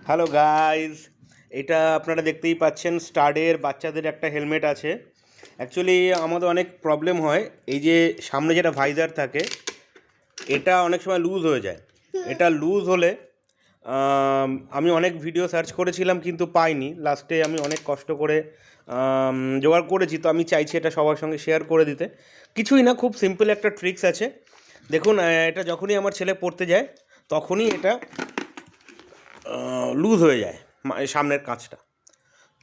Hello guys, এটা আপনারা দেখতেই পাচ্ছেন স্টাডের বাচ্চাদের একটা হেলমেট আছে। অ্যাকচুয়ালি আমাদের অনেক প্রবলেম হয়, এই যে সামনে যেটা ভাইজার থাকে এটা অনেক সময় লুজ হয়ে যায়। এটা লুজ হলে আমি অনেক ভিডিও সার্চ করেছিলাম কিন্তু পাইনি। লাস্টে আমি অনেক কষ্ট করে জোগাড় করেছি, তো আমি চাইছি এটা সবার সঙ্গে শেয়ার করে দিতে। কিছুই না, খুব সিম্পল একটা ট্রিক্স আছে। দেখুন, এটা যখনই আমার ছেলে পড়তে যায় তখনই এটা লুজ হয়ে যায় সামনের কাঁচটা।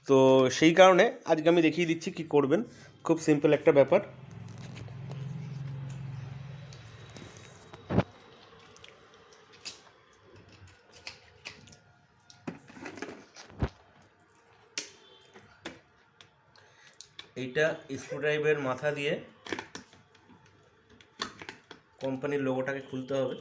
তো সেই কারণে আজকে আমি দেখিয়ে দিচ্ছি কি করবেন। খুব সিম্পল একটা ব্যাপার। এইটা স্ক্রুড্রাইভের মাথা দিয়ে কোম্পানির লোগোটাকে খুলতে হবে।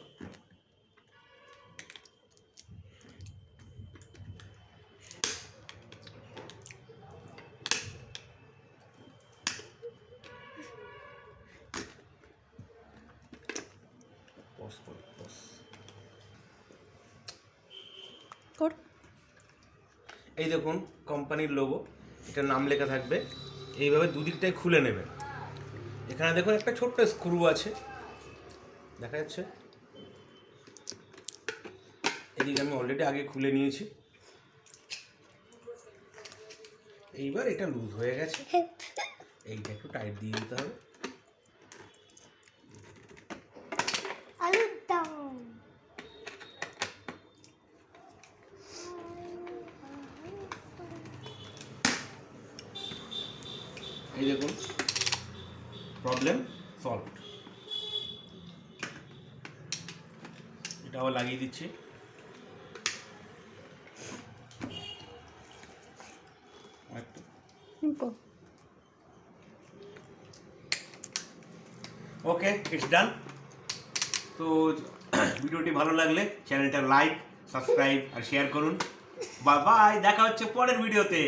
এই দেখুন কোম্পানির লোগো, এটা নাম লেখা থাকবে। এইভাবে দুদিকটাই খুলে নেবেন। এখানে দেখুন একটা ছোট্ট স্ক্রু আছে, দেখা যাচ্ছে। এদিকে আমি অলরেডি আগে খুলে নিয়েছি। এইবার এটা লুজ হয়ে গেছে, এইটা একটু টাইট দিয়ে দিতে হবে। এই দেখুন, প্রবলেম সলভ। এটা আবার লাগিয়ে দিচ্ছি। ওকে, ইটস ডান। তো ভিডিওটি ভালো লাগলে চ্যানেলটা লাইক, সাবস্ক্রাইব আর শেয়ার করুন। বাই বাই, দেখা হচ্ছে পরের ভিডিওতে।